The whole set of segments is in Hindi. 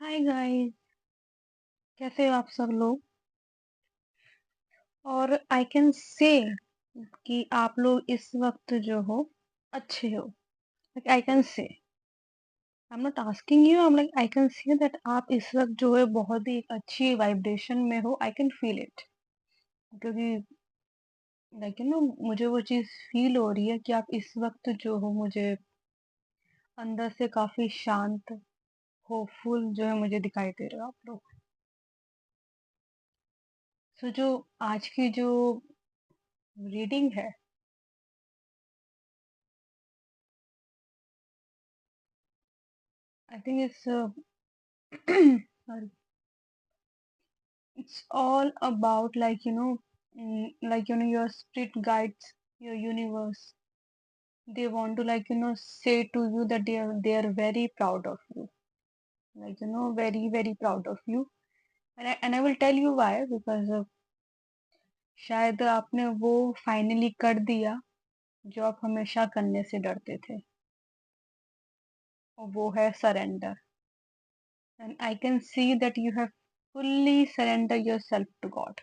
Hi guys. कैसे हो आप सब लोग। और आई कैन से कि आप लोग इस वक्त जो हो अच्छे हो। Like I can say I am not asking you, I am like I can say that आप इस वक्त जो है बहुत ही एक अच्छी वाइब्रेशन में हो। आई कैन फील इट क्योंकि लाइक मुझे वो चीज़ फील हो रही है कि आप इस वक्त जो हो मुझे अंदर से काफी शांत, होपफुल जो है मुझे दिखाई दे रहे हो आप लोग। सो जो आज की जो रीडिंग है, I think it's sorry, it's all about your spirit guides, your universe. They want to say to you that they are very proud of you, very very proud of you. And I will tell you why, because शायद आपने वो फाइनली कर दिया जो आप हमेशा करने से डरते थे, और वो है surrender. And I can see that you have fully surrender yourself to God.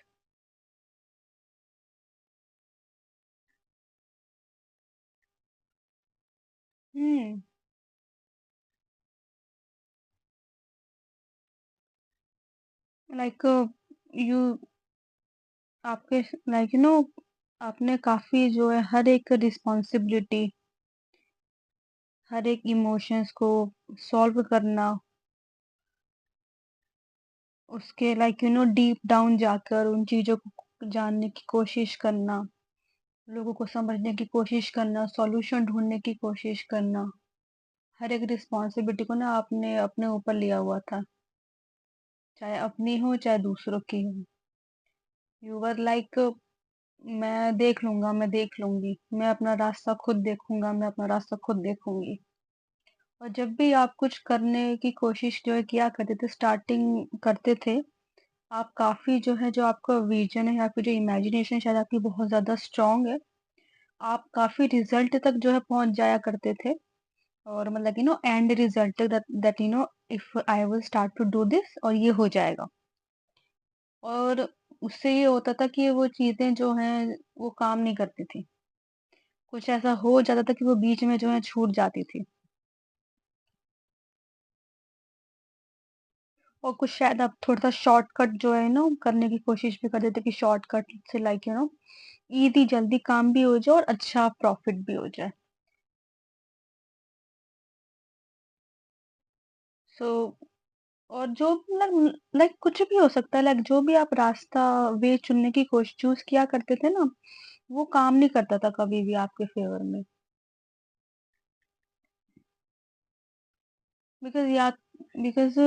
Hmm. Like you आपके आपने काफी जो है हर एक रिस्पॉन्सिबिलिटी, हर एक इमोशंस को सॉल्व करना, उसके डीप डाउन जाकर उन चीजों को जानने की कोशिश करना, लोगों को समझने की कोशिश करना, सॉल्यूशन ढूंढने की कोशिश करना, हर एक रिस्पॉन्सिबिलिटी को ना आपने अपने ऊपर लिया हुआ था, चाहे अपनी हो चाहे दूसरों की हो। यू वर लाइक, मैं देख लूंगा, मैं देख लूंगी, मैं अपना रास्ता खुद देखूंगा, मैं अपना रास्ता खुद देखूंगी। और जब भी आप कुछ करने की कोशिश जो है किया करते थे, स्टार्टिंग करते थे, आप काफी जो है, जो आपका विजन है, आपकी जो इमेजिनेशन शायद आपकी बहुत ज्यादा स्ट्रांग है, आप काफी रिजल्ट तक जो है पहुंच जाया करते थे। और मतलब एंड रिजल्ट तक, that if I will start to do this और ये हो जाएगा। और उससे ये होता था कि वो चीजें जो हैं वो काम नहीं करती थी, कुछ ऐसा हो जाता था कि वो बीच में जो है छूट जाती थी। और कुछ शायद आप थोड़ा सा शॉर्टकट जो है ना करने की कोशिश भी कर देते कि शॉर्टकट से इजी जल्दी काम भी हो जाए और अच्छा प्रॉफिट भी हो जाए। सो और जो लाइक कुछ भी हो सकता है, लाइक जो भी आप रास्ता, वे चुनने की कोशिश चूज किया करते थे ना, वो काम नहीं करता था कभी भी आपके फेवर में। बिकॉज या बिकॉज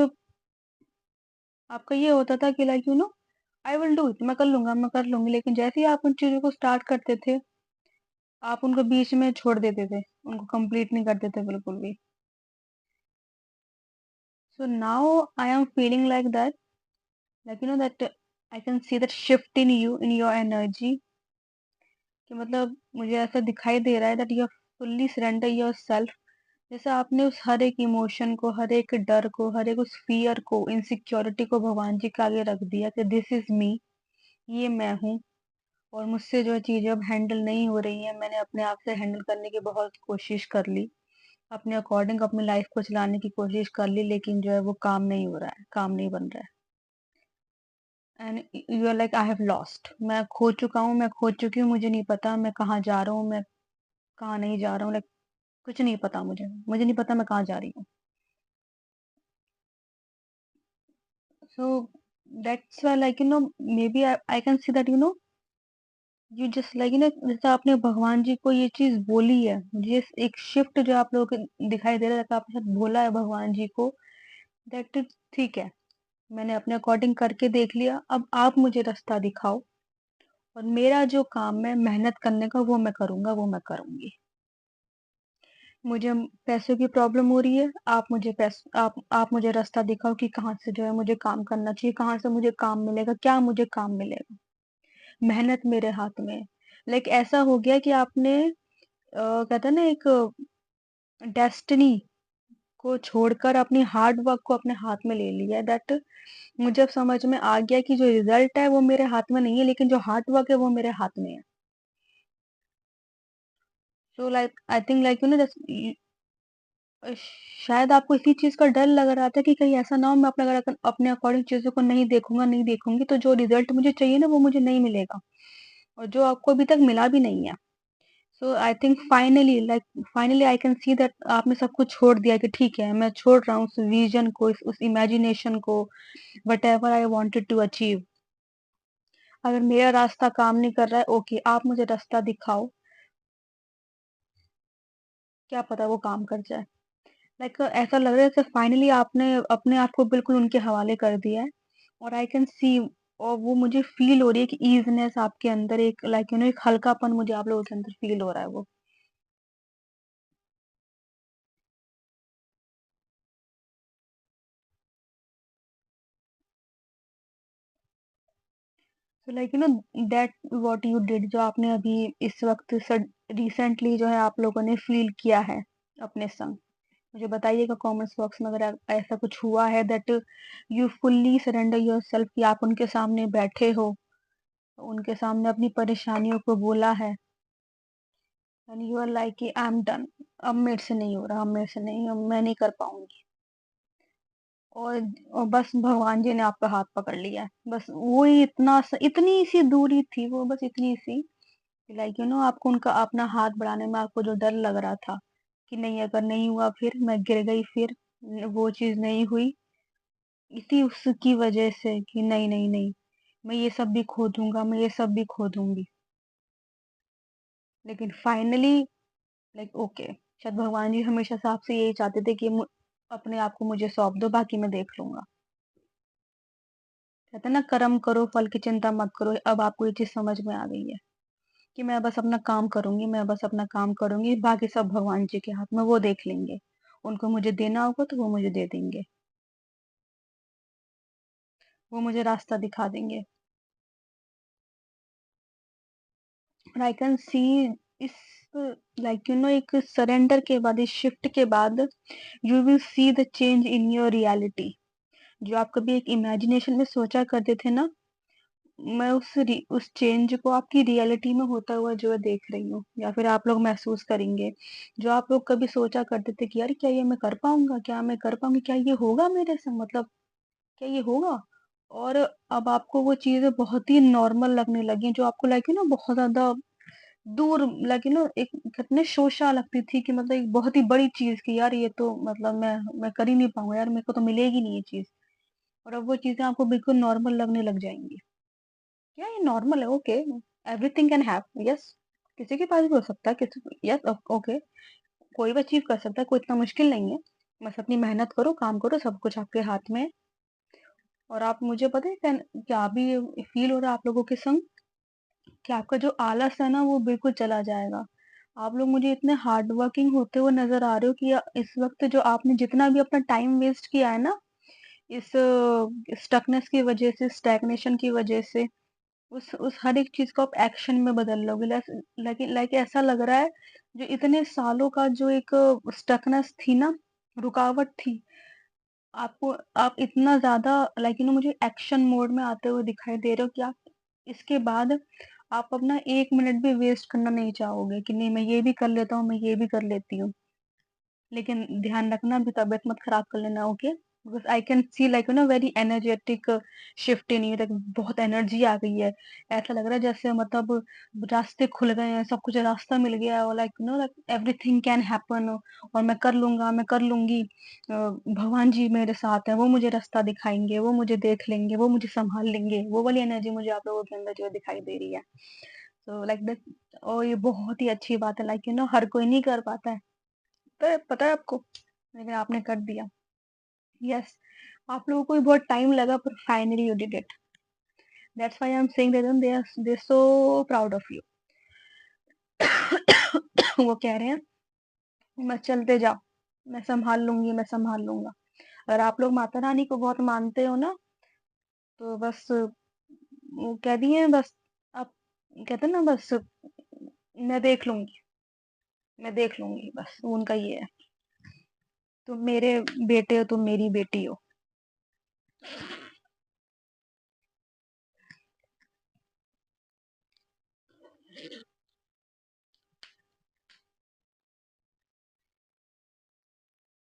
आपका ये होता था कि आई विल डू इट, मैं कर लूंगा, मैं कर लूंगी, लेकिन जैसे ही आप उन चीजों को स्टार्ट करते थे, आप उनको बीच में छोड़ देते थे, उनको कंप्लीट नहीं करते थे बिल्कुल भी। So now I am feeling like that, that I can see that shift in you, in your energy, कि मतलब मुझे ऐसा दिखाई दे रहा है that you have fully surrender yourself। जैसे आपने उस हर एक इमोशन को, हर एक डर को, हर एक उस फियर को, इनसिक्योरिटी को भगवान जी के आगे रख दिया कि दिस इज मी, ये मैं हूँ। और मुझसे जो चीजें अब हैंडल नहीं हो रही हैं, मैंने अपने आप से हैंडल करने की बहुत कोशिश कर ली, अपने अकॉर्डिंग अपनी लाइफ को चलाने की कोशिश कर ली, लेकिन जो है वो काम नहीं हो रहा है, काम नहीं बन रहा है। And you are like I have lost, मैं खो चुका हूँ, मैं खो चुकी हूँ, मुझे नहीं पता मैं कहाँ जा रहा हूँ, मैं कहाँ नहीं जा रहा हूँ, लाइक कुछ नहीं पता मुझे नहीं पता मैं कहाँ जा रही हूँ। So that's why maybe I can see that you just जैसे आपने भगवान जी को ये चीज बोली है, मुझे एक शिफ्ट जो आप लोगों को दिखाई दे रहा है, जैसे आपने शायद बोला है भगवान जी को, दैट ठीक है, मैंने अपने अकॉर्डिंग करके देख लिया, अब आप मुझे रास्ता दिखाओ, और मेरा जो काम है मेहनत करने का, वो मैं करूंगा, वो मैं करूंगी। मुझे पैसों की प्रॉब्लम हो रही है, आप मुझे रास्ता दिखाओ कि कहाँ से जो है मुझे काम करना चाहिए, कहाँ से मुझे काम मिलेगा, क्या मुझे काम मिलेगा। मेहनत मेरे हाथ में है। लाइक ऐसा हो गया कि आपने कहते हैं ना, एक डेस्टिनी को छोड़कर अपनी हार्ड वर्क को अपने हाथ में ले लिया है। दैट मुझे अब समझ में आ गया कि जो रिज़ल्ट है वो मेरे हाथ में नहीं है, लेकिन जो हार्ड वर्क है वो मेरे हाथ में है। So like I think like you know that's शायद आपको इसी चीज़ का डर लग रहा था कि कहीं ऐसा ना हो मैं अपने अगर अपने अकॉर्डिंग चीज़ों को नहीं देखूँगी तो जो रिज़ल्ट मुझे चाहिए ना वो मुझे नहीं मिलेगा और जो आपको अभी तक मिला भी नहीं है। So I think finally I can see that आपने सब कुछ छोड़ दिया कि ठीक है, मैं छोड़ रहा हूँ उस विज़न को, उस इमेजिनेशन को, whatever I wanted to achieve. अगर मेरा रास्ता काम नहीं कर रहा है, ओके, आप मुझे रास्ता दिखाओ, क्या पता वो काम कर जाए। ऐसा लग रहा है जैसे फाइनली आपने अपने आप को बिल्कुल उनके हवाले कर दिया है और आई कैन सी और वो मुझे फ़ील हो रही है कि ईज़नेस आपके अंदर एक एक हल्कापन मुझे आप लोगों के अंदर फ़ील हो रहा है वो। So that what you did जो आपने अभी इस वक़्त रिसेंटली जो है आप लोगों ने फ़ील किया है अपने संग। मुझे बताइएगा कमेंट्स बॉक्स में अगर ऐसा कुछ हुआ है that you fully surrender yourself कि आप उनके सामने बैठे हो, उनके सामने अपनी परेशानियों को बोला है एंड यू आर लाइक कि आई एम डन, अब मेरे से नहीं हो रहा, अब मेरे से नहीं, अब मैं नहीं कर पाऊँगी और बस भगवान जी ने आपका हाथ पकड़ लिया है। बस वही इतनी सी दूरी थी वो, बस इतनी सी आपको उनका अपना हाथ बढ़ाने में आपको जो डर लग रहा था कि नहीं अगर नहीं हुआ फिर मैं गिर गई फिर वो चीज़ नहीं हुई, इसी उसकी वजह से कि नहीं, नहीं, नहीं, मैं ये सब भी खो दूँगा, मैं ये सब भी खो दूँगी। लेकिन फाइनली ओके, शायद भगवान जी हमेशा से आपसे यही चाहते थे कि अपने आप को मुझे सौंप दो, बाकी मैं देख लूँगा। कहते हैं ना कर्म करो, फल की चिंता मत करो, अब आपको ये चीज़ समझ में आ गई है कि मैं बस अपना काम करूँगी, मैं बस अपना काम करूँगी, बाकी सब भगवान जी के हाथ में, वो देख लेंगे। उनको मुझे देना होगा तो वो मुझे दे देंगे, वो मुझे रास्ता दिखा देंगे। और आई कैन सी इस एक सरेंडर के बाद, इस शिफ्ट के बाद you will see the change in your reality. जो आप कभी एक इमेजिनेशन में सोचा करते थे ना, मैं उस चेंज को आपकी रियलिटी में होता हुआ जो है देख रही हूँ या फिर आप लोग महसूस करेंगे। जो आप लोग कभी सोचा करते थे कि यार क्या ये मैं कर पाऊँगा? क्या मैं कर पाऊँगी? क्या ये होगा मेरे से? मतलब क्या ये होगा? और अब आपको वो चीज़ें बहुत ही नॉर्मल लगने लगी हैं, जो आपको बहुत ज़्यादा दूर एक कहते हैं शोषा लगती थी कि मतलब एक बहुत ही बड़ी चीज़ कि यार ये तो मैं कर ही नहीं पाऊँगा यार, मेरे को तो मिलेगी नहीं ये चीज़। और अब वो चीज़ें आपको बिल्कुल नॉर्मल लगने लग जाएँगी। या ये नॉर्मल है, okay, everything can have yes, किसी के पास भी हो सकता है, किसी यस ओके, कोई भी अचीव कर सकता है, कोई इतना मुश्किल नहीं है। बस अपनी मेहनत करो, काम करो, सब कुछ आपके हाथ में है। और आप मुझे पता है क्या अभी फ़ील हो रहा है आप लोगों के संग कि आपका जो आलस है ना वो बिल्कुल चला जाएगा। आप लोग मुझे इतने हार्ड वर्किंग होते हुए नज़र आ रहे हो कि इस वक़्त जो आपने जितना भी अपना टाइम वेस्ट किया है ना, इस स्टकनेस की वज़ह से, स्टैग्नेशन की वज़ह से, उस हर एक चीज़ को आप एक्शन में बदल लोगे। ऐसा लग रहा है जो इतने सालों का जो एक स्टकनेस थी ना, रुकावट थी, आपको आप इतना ज़्यादा मुझे एक्शन मोड में आते हुए दिखाई दे रहे हो कि आप इसके बाद आप अपना 1 मिनट भी वेस्ट करना नहीं चाहोगे कि नहीं मैं ये भी कर लेता हूँ, मैं ये भी कर लेती हूँ। लेकिन ध्यान रखना अभी तबीयत मत खराब कर लेना, okay? Because I can C very energetic shift in you, बहुत एनर्जी आ गई है। ऐसा लग रहा है जैसे रास्ते खुल गए हैं, सब कुछ रास्ता मिल गया है और एवरीथिंग कैन हैपन और मैं कर लूँगा, मैं कर लूँगी। भगवान जी मेरे साथ हैं, वो मुझे रास्ता दिखाएँगे, वो मुझे देख लेंगे, वो मुझे सँभाल लेंगे। वो वाली एनर्जी मुझे आप लोगों के अंदर जो है दिखाई दे रही है। सो लाइक दैट और ये बहुत ही अच्छी बात है हर कोई नहीं कर पाता है। पता है आपको? लेकिन आपने कर दिया। यस, आप लोगों को भी बहुत टाइम लगा पर finally you did it. That's why I am saying that they are so proud of you. वो कह रहे हैं, "मत चलते जाओ, मैं सँभाल लूँगी, मैं सँभाल लूँगा।" अगर आप लोग माता रानी को बहुत मानते हो ना, तो बस वो कह दिए हैं बस आप कहते हैं ना बस मैं देख लूँगी, मैं देख लूँगी बस उनका ये है। तुम मेरे बेटे हो, तुम मेरी बेटी हो।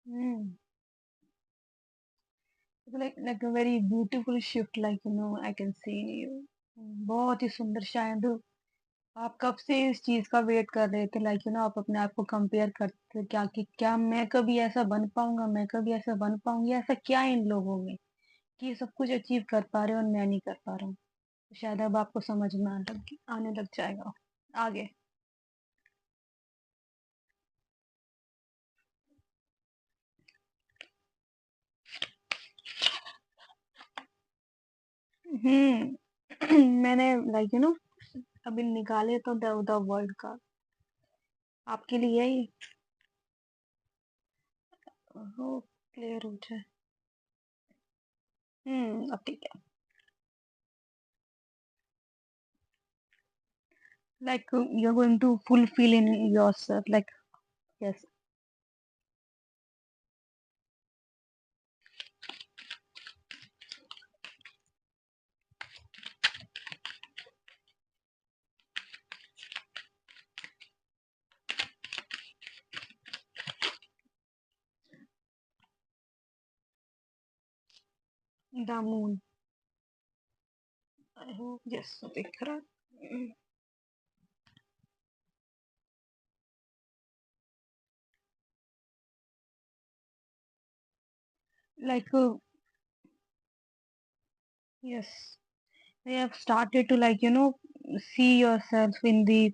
हम्म। like a very beautiful shift, like I can see you। बहुत ही सुंदर। शायद आप कब से इस चीज का वेट कर रहे थे, आप अपने आप को कंपेयर करते क्या कि क्या मैं कभी ऐसा बन पाऊंगा, मैं कभी ऐसा बन पाऊंगी, ऐसा क्या है इन लोगों में कि ये सब कुछ अचीव कर पा रहे हो और मैं नहीं कर पा रहा हूँ। तो शायद अब आपको समझ में आने लग जाएगा आगे। मैंने अभी निकाले तो द वर्ल्ड का आपके लिए ही हो, क्लियर हो जाए। अब ठीक है। You're going to fulfill in yourself, yes। The moon. I hope, yes, दिख रहा है। like uh, yes, they have started to see yourself in the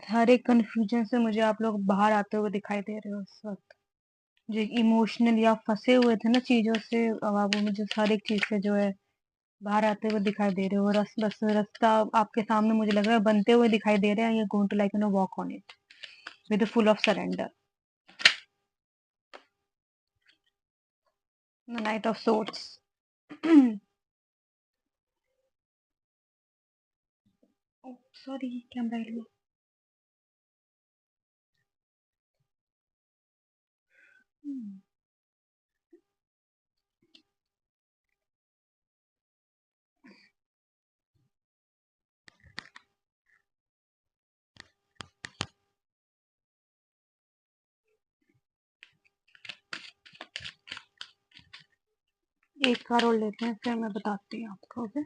हर एक कंफ्यूजन से मुझे आप लोग बाहर आते हुए दिखाई दे रहे हो इस वक्त। जो इमोशनली आप फंसे हुए थे ना चीजों से, अब आप वो मुझे हर एक चीज से जो है बाहर आते हुए दिखाई दे रहे हो। बस रास्ता आपके सामने मुझे लग रहा है बनते हुए दिखाई दे रहे हैं। ये going to walk on it with full of surrender. Knight of Swords. Sorry, camera. एक कार और लेते हैं, फिर मैं बताती हूँ आपको। Okay.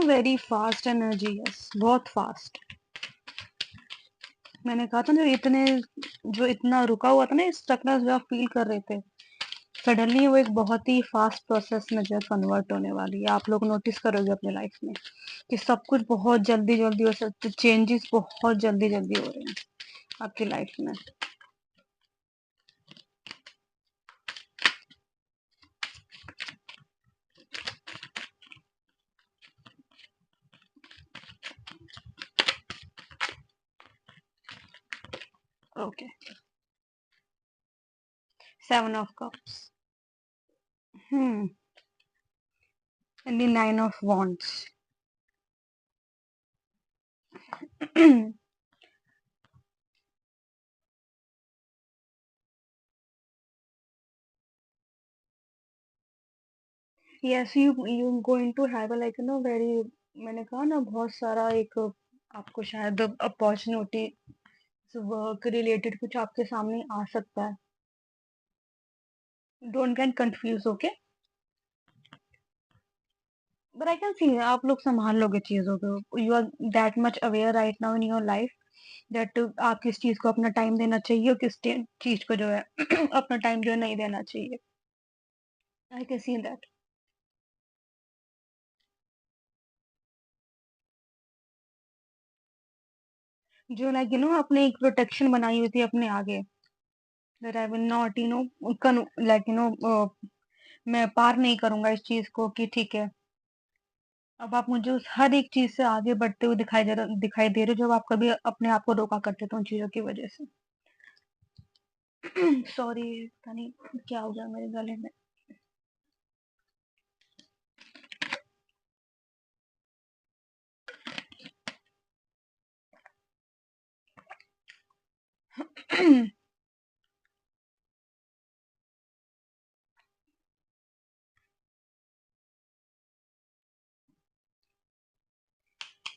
Very fast energy, yes, बहुत फास्ट। मैंने कहा था जो इतना रुका हुआ था ना, इस स्टकनेस जो आप फील कर रहे थे, सडनली वो एक बहुत ही फास्ट प्रोसेस में जो है कन्वर्ट होने वाली है। आप लोग नोटिस करोगे अपने लाइफ में कि सब कुछ बहुत जल्दी जल्दी हो सकते, चेंजेस बहुत जल्दी जल्दी हो रहे हैं आपकी लाइफ में। Okay. 7 of Cups। Hmm. And the 9 of Wands। Yes, you going to have very, मैंने कहा ना बहुत सारा एक आपको शायद अपॉर्चुनिटी वर्क रिलेटेड कुछ आपके सामने आ सकता है। Don't get confuse, okay. But I can see आप लोग संभाल लोगे चीजों को। You are that much aware right now in your life that आप किस चीज को अपना टाइम देना चाहिए और किस चीज को जो है अपना टाइम जो है नहीं देना चाहिए। आई कैन सी दैट। जो आपने एक प्रोटेक्शन बनाई हुई थी अपने आगे, दैट आई विल नॉट मैं पार नहीं करूंगा इस चीज को, कि ठीक है। अब आप मुझे उस हर एक चीज से आगे बढ़ते हुए दिखाई दे रहे हो, जब आप कभी अपने आप को रोका करते थे उन चीजों की वजह से। सॉरी, पता नहीं क्या हो गया मेरे गले में।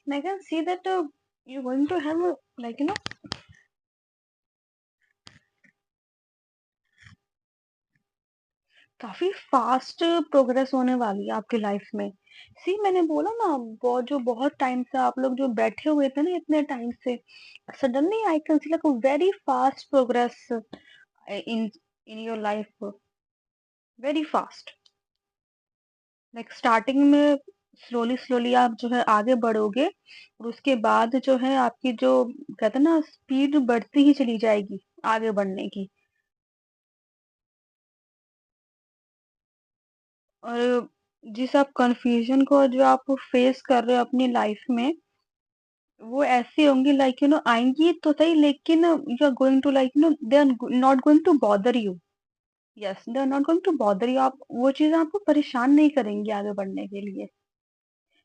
I can see that you're going to have a, like you know, काफी फास्ट प्रोग्रेस होने वाली है आपकी लाइफ में। सी मैंने बोला ना, वो जो बहुत टाइम से आप लोग जो बैठे हुए थे ना इतने टाइम से, suddenly I can C like very fast progress in in your life, very fast. Like starting में स्लोली स्लोली आप जो है आगे बढ़ोगे, और उसके बाद जो है आपकी जो कहते हैं ना स्पीड बढ़ती ही चली जाएगी आगे बढ़ने की। और जिस आप कंफ्यूजन को जो आप फेस कर रहे हो अपनी लाइफ में, वो ऐसी होंगी लाइक आएंगी तो सही, लेकिन you are going to like they are not going to bother you. Yes, they are not going to bother you. आप वो चीजें आपको परेशान नहीं करेंगी आगे बढ़ने के लिए।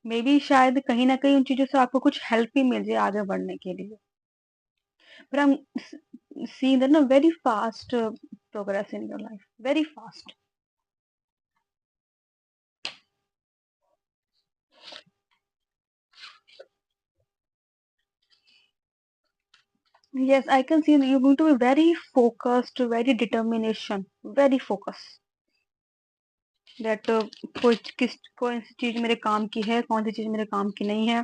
मे बी शायद कहीं ना कहीं उन चीजों से आपको कुछ हेल्प ही मिल जाए आगे बढ़ने के लिए। But I am see that ना very fast progress in your life, very fast. Yes, I can see that you're going to be very focused, very determination, very focus. That कौन सी चीज मेरे काम की है, कौन सी चीज मेरे काम की नहीं है,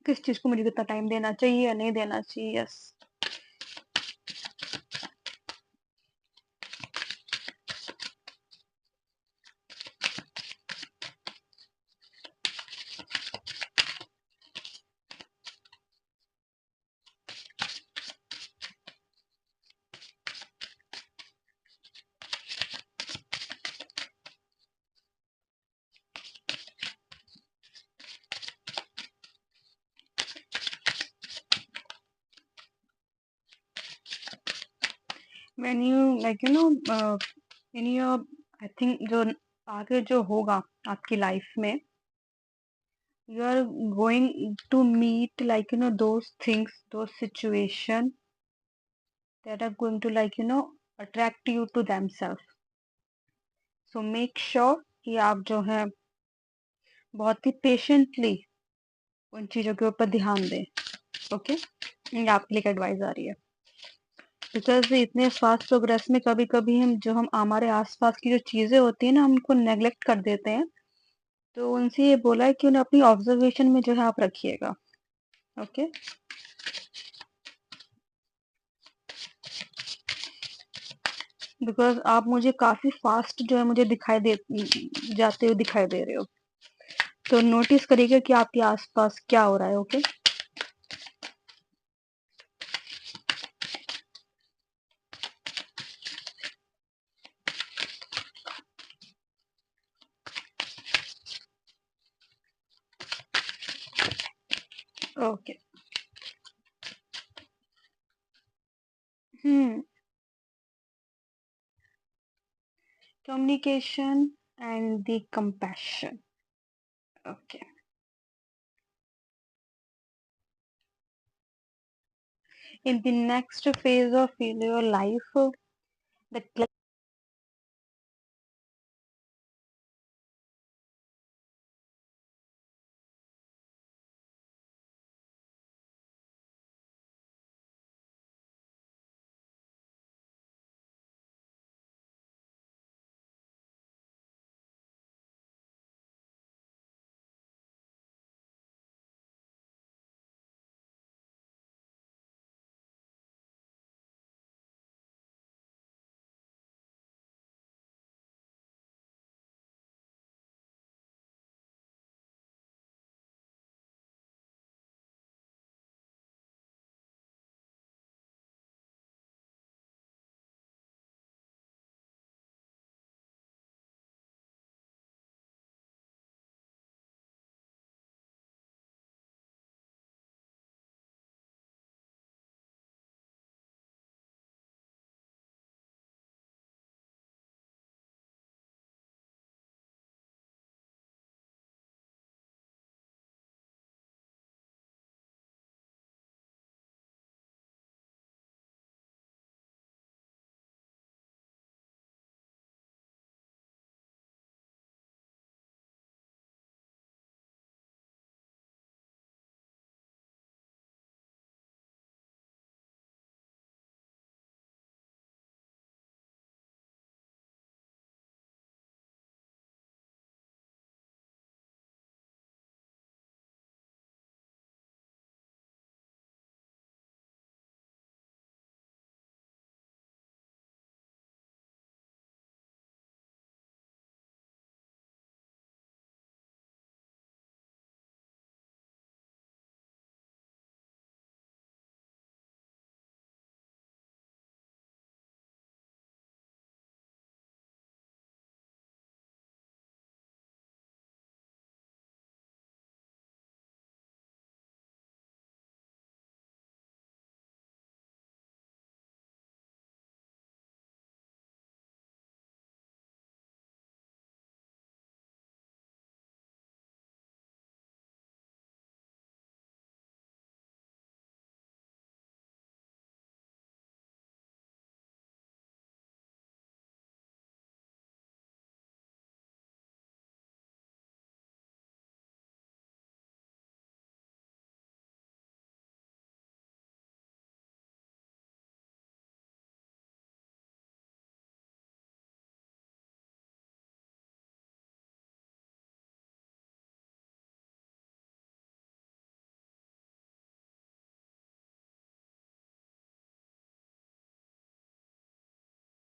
किस चीज को मुझे कितना टाइम देना चाहिए या नहीं देना चाहिए। Yes. When you like in your, I think जो आगे जो होगा आपकी लाइफ में, you are going to meet like those things, those situation that are going to like attract you to themselves. So make sure कि आप जो है बहुत ही पेशेंटली उन चीजों के ऊपर ध्यान दें। ओके, ये आपके लिए एडवाइस आ रही है। बिकॉज इतने फास्ट प्रोग्रेस में कभी कभी हम हमारे आसपास की जो चीजें होती है ना, हम उनको नेग्लेक्ट कर देते हैं। तो उनसे ये बोला है कि उन्हें अपनी ऑब्जर्वेशन में जो है आप रखिएगा। ओके। बिकॉज आप मुझे काफी फास्ट जो है मुझे दिखाई दे जाते हुए दिखाई दे रहे हो। तो नोटिस करिएगा कि आपके आसपास क्या हो रहा है। Okay. Okay. Hmm. Communication and the compassion. Okay. In the next phase of your life, the